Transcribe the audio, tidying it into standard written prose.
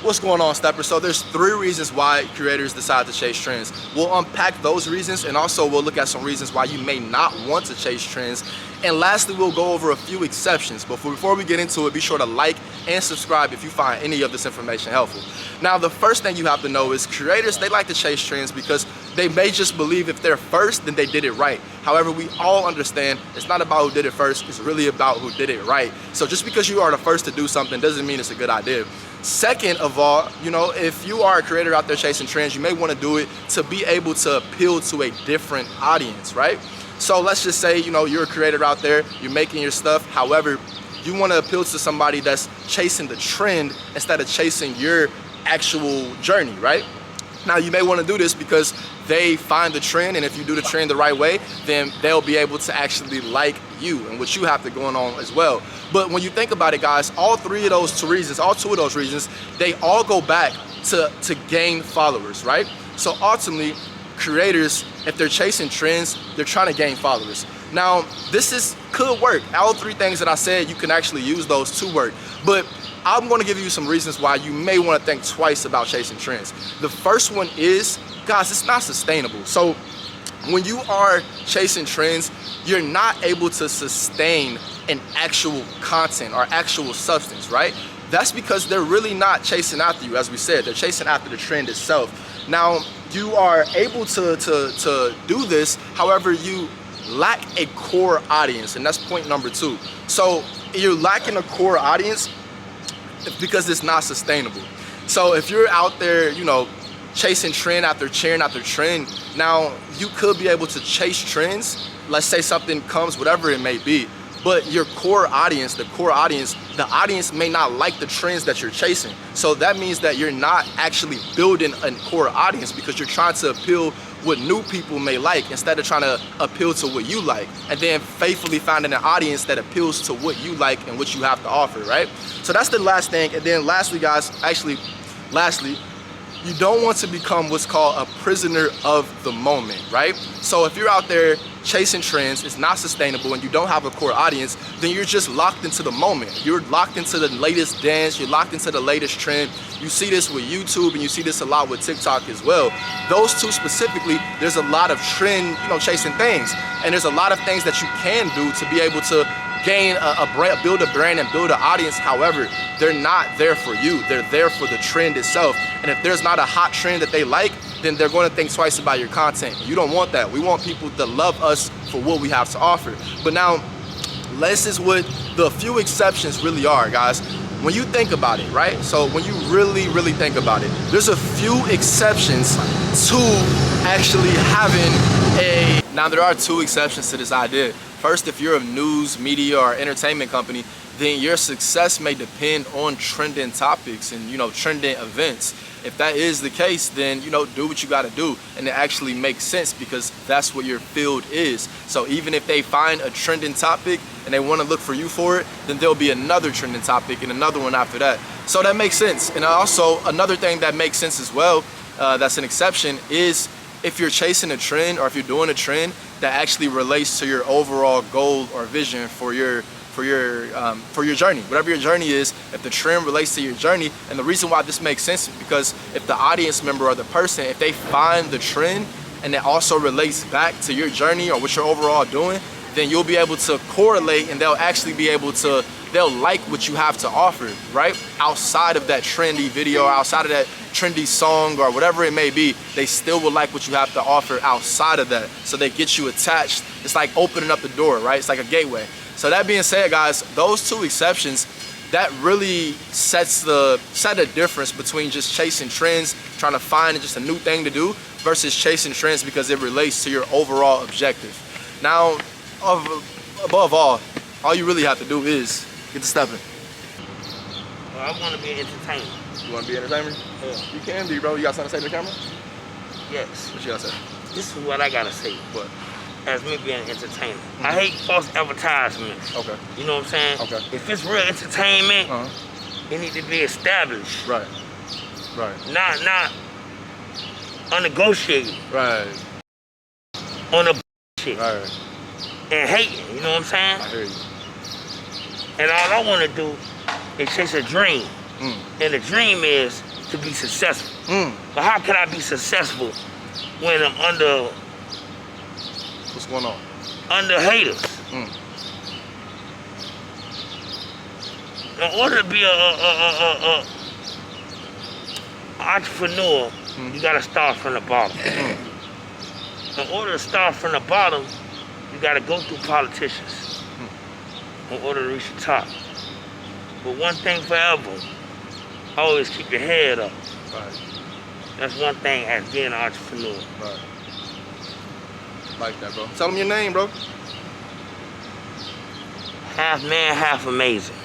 What's going on, Stepper? So there's 3 reasons why creators decide to chase trends. We'll unpack those reasons, and also we'll look at some reasons why you may not want to chase trends. And lastly, we'll go over a few exceptions. But before we get into it, be sure to like and subscribe if you find any of this information helpful. Now, the first thing you have to know is creators, they like to chase trends because they may just believe if they're first, then they did it right. However, we all understand it's not about who did it first, it's really about who did it right. So just because you are the first to do something doesn't mean it's a good idea. Second of all, if you are a creator out there chasing trends, you may want to do it to be able to appeal to a different audience, right? So let's just say, you're a creator out there, you're making your stuff. However, you want to appeal to somebody that's chasing the trend instead of chasing your actual journey, right? Now, you may want to do this because they find the trend, and if you do the trend the right way, then they'll be able to actually like you and what you have to going on as well. But when you think about it, guys, all 2 of those reasons, they all go back to gain followers, right? So ultimately, creators, if they're chasing trends, they're trying to gain followers. Now, could work. All 3 things that I said, you can actually use those to work. But I'm going to give you some reasons why you may want to think twice about chasing trends. The first one is, guys, it's not sustainable. So when you are chasing trends, you're not able to sustain an actual content or actual substance, right? That's because they're really not chasing after you, as we said. They're chasing after the trend itself. Now, you are able to do this, however, you lack a core audience, and that's point number 2. So you're lacking a core audience because it's not sustainable. So if you're out there, chasing trend after trend, now you could be able to chase trends. Let's say something comes, whatever it may be, but your core audience, the audience may not like the trends that you're chasing. So that means that you're not actually building a core audience because you're trying to appeal what new people may like instead of trying to appeal to what you like, and then faithfully finding an audience that appeals to what you like and what you have to offer, right? So that's the last thing. And then lastly, guys, you don't want to become what's called a prisoner of the moment, right? So if you're out there chasing trends, it's not sustainable, and you don't have a core audience, then you're just locked into the moment. You're locked into the latest dance, you're locked into the latest trend. You see this with YouTube, and you see this a lot with TikTok as well. Those 2 specifically, there's a lot of trend, chasing things, and there's a lot of things that you can do to be able to gain a brand, build a brand and build an audience. However, they're not there for you. They're there for the trend itself. And if there's not a hot trend that they like, then they're going to think twice about your content. You don't want that. We want people to love us for what we have to offer. But now, this is what the few exceptions really are, guys. When you think about it, right? So when you really, really think about it, there's a few exceptions to actually having a... Now, there are 2 exceptions to this idea. First, if you're a news, media, or entertainment company, then your success may depend on trending topics and, trending events. If that is the case, then, do what you got to do. And it actually makes sense because that's what your field is. So even if they find a trending topic and they want to look for you for it, then there'll be another trending topic and another one after that. So that makes sense. And also, another thing that makes sense as well, that's an exception, is if you're chasing a trend or if you're doing a trend that actually relates to your overall goal or vision for your journey, whatever your journey is. If the trend relates to your journey, and the reason why this makes sense is because if the audience member or the person, if they find the trend and it also relates back to your journey or what you're overall doing, then you'll be able to correlate, and they'll actually be able to, they'll like what you have to offer, right? Outside of that trendy video, outside of that trendy song or whatever it may be, they still will like what you have to offer outside of that. So they get you attached. It's like opening up the door, right? It's like a gateway. So that being said, guys, those 2 exceptions, that really set a difference between just chasing trends, trying to find just a new thing to do, versus chasing trends because it relates to your overall objective. Now, above all you really have to do is get to stepping. Well, I want to be an entertainer. You want to be an entertainer? Yeah. You can be, bro. You got something to say to the camera? Yes. What you got to say? This is what I got to say. What? As me being an entertainer. I hate false advertisements. Okay. You know what I'm saying? Okay. If it's real entertainment, it needs to be established. Right. Not unnegotiated. Right. On a shit. Right. And hating, you know what I'm saying? I hear you. And all I want to do is chase a dream. And the dream is to be successful. But how can I be successful when I'm under What's going on? under haters? In order to be a entrepreneur, you gotta start from the bottom. In order to start from the bottom, you gotta go through politicians in order to reach the top. But one thing forever, always keep your head up. Right. That's one thing as being an entrepreneur. Right. Like that, bro. Tell them your name, bro. Half man, half amazing.